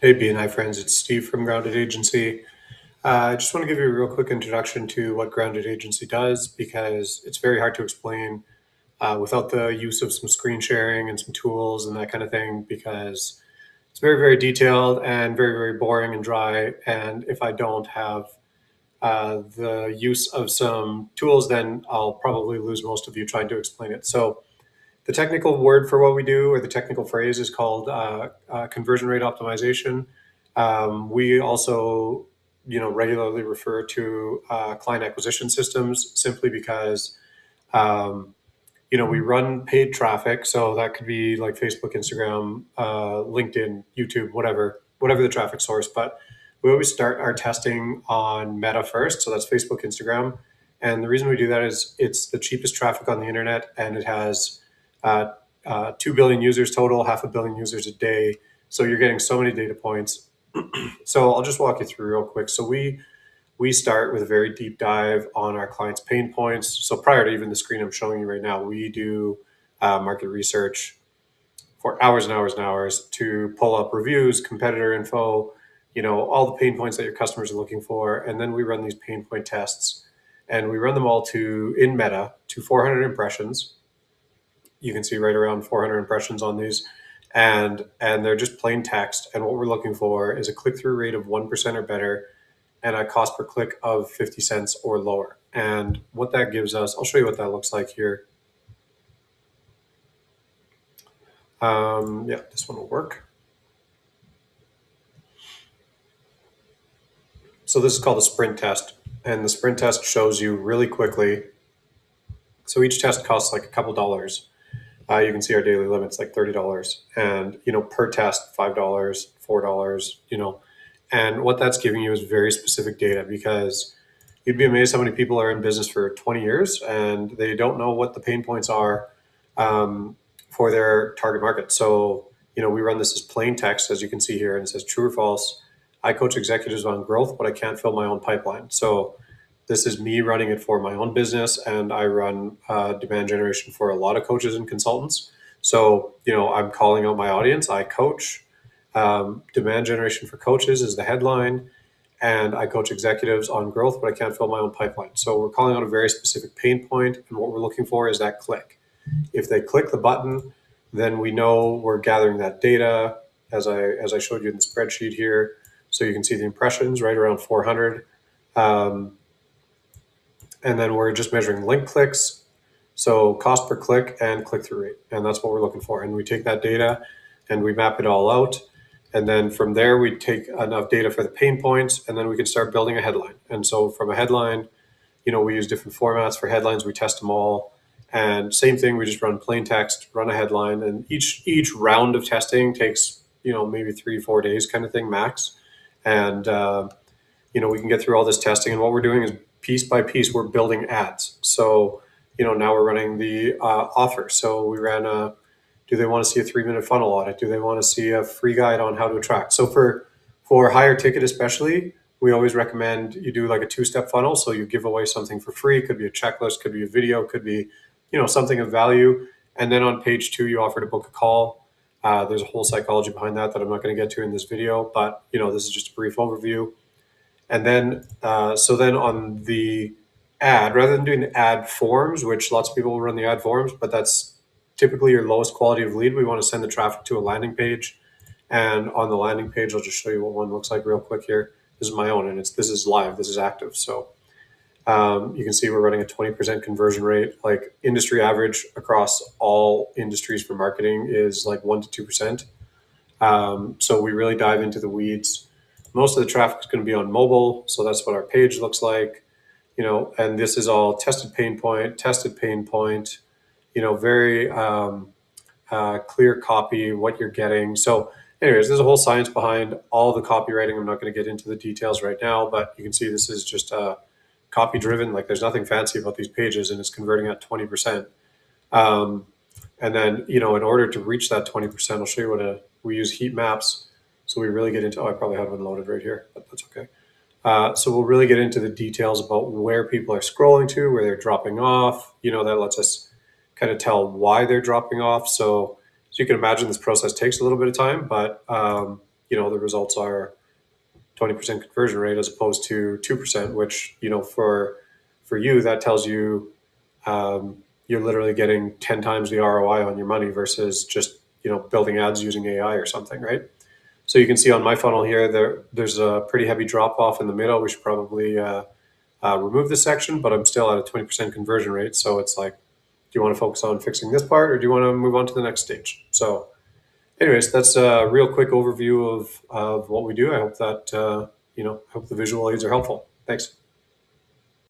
Hey, BNI friends, it's Steve from Grounded Agency. I just want to give you a real quick introduction to what Grounded Agency does because it's very hard to explain without the use of some screen sharing and some tools and that kind of thing because it's very, very detailed and very, very boring and dry. And if I don't have the use of some tools, then I'll probably lose most of you trying to explain it. So the technical word for what we do, or the technical phrase, is called conversion rate optimization. We also, regularly refer to client acquisition systems simply because, um, we run paid traffic. So that could be like Facebook, Instagram, LinkedIn, YouTube, whatever the traffic source. But we always start our testing on Meta first. So that's Facebook, Instagram. And the reason we do that is it's the cheapest traffic on the internet, and it has uh, 2 billion users total, 500 million users a day. So you're getting so many data points. So I'll just walk you through real quick. So we start with a very deep dive on our clients' pain points. So prior to even the screen I'm showing you right now, we do market research for hours and hours and hours to pull up reviews, competitor info, all the pain points that your customers are looking for, and then we run these pain point tests, and we run them all in Meta to 400 impressions. You can see right around 400 impressions on these, and they're just plain text. And what we're looking for is a click through rate of 1% or better, and a cost per click of 50 cents or lower. And what that gives us, I'll show you what that looks like here. Yeah, this one will work. So this is called a sprint test, and the sprint test shows you really quickly. So each test costs like a couple dollars. You can see our daily limits like $30, and per test $5, $4. And what that's giving you is very specific data, because you'd be amazed how many people are in business for 20 years and they don't know what the pain points are for their target market. So, we run this as plain text, as you can see here, and it says true or false. I coach executives on growth, but I can't fill my own pipeline. So this is me running it for my own business, and I run demand generation for a lot of coaches and consultants. So, I'm calling out my audience. I coach. Demand generation for coaches is the headline, and I coach executives on growth, but I can't fill my own pipeline. So we're calling out a very specific pain point, and what we're looking for is that click. If they click the button, then we know we're gathering that data, as I showed you in the spreadsheet here. So you can see the impressions right around 400. Um, and then we're just measuring link clicks, so cost per click and click-through rate, and that's what we're looking for. And we take that data and we map it all out, and then from there we take enough data for the pain points, and then we can start building a headline. And so from a headline, we use different formats for headlines. We test them all, and same thing. We just run plain text, run a headline, and each round of testing takes maybe 3-4 days, kind of thing, max. And we can get through all this testing, and what we're doing is piece by piece we're building ads. So now we're running the offer. So we ran a, do they want to see a 3-minute funnel audit? Do they want to see a free guide on how to attract? So for higher ticket especially, we always recommend you do like a 2-step funnel. So you give away something for free. It could be a checklist, could be a video, could be something of value. And then on page 2, you offer to book a call. There's a whole psychology behind that I'm not going to get to in this video, but this is just a brief overview. And then, so then on the ad, rather than doing the ad forms, which lots of people will run the ad forms, but that's typically your lowest quality of lead, we want to send the traffic to a landing page. And on the landing page, I'll just show you what one looks like real quick here. This is my own, and this is live, this is active. So you can see we're running a 20% conversion rate. Like industry average across all industries for marketing is like 1 to 2%. So we really dive into the weeds. Most of the traffic is going to be on mobile, so that's what our page looks like. And this is all tested pain point. Very clear copy, what you're getting. So, anyways, there's a whole science behind all the copywriting. I'm not going to get into the details right now, but you can see this is just copy driven. Like there's nothing fancy about these pages, and it's converting at 20%. And then, in order to reach that 20%, I'll show you we use heat maps. So we really get into, I probably have one loaded right here, but that's okay. So we'll really get into the details about where people are scrolling to, where they're dropping off. That lets us kind of tell why they're dropping off. So as you can imagine, this process takes a little bit of time, but the results are 20% conversion rate as opposed to 2%, which, for you, that tells you you're literally getting 10 times the ROI on your money versus just, building ads using AI or something, right? So you can see on my funnel here, there's a pretty heavy drop off in the middle. We should probably remove this section, but I'm still at a 20% conversion rate. So it's like, do you want to focus on fixing this part, or do you want to move on to the next stage? So anyways, that's a real quick overview of what we do. I hope that, I hope the visual aids are helpful. Thanks.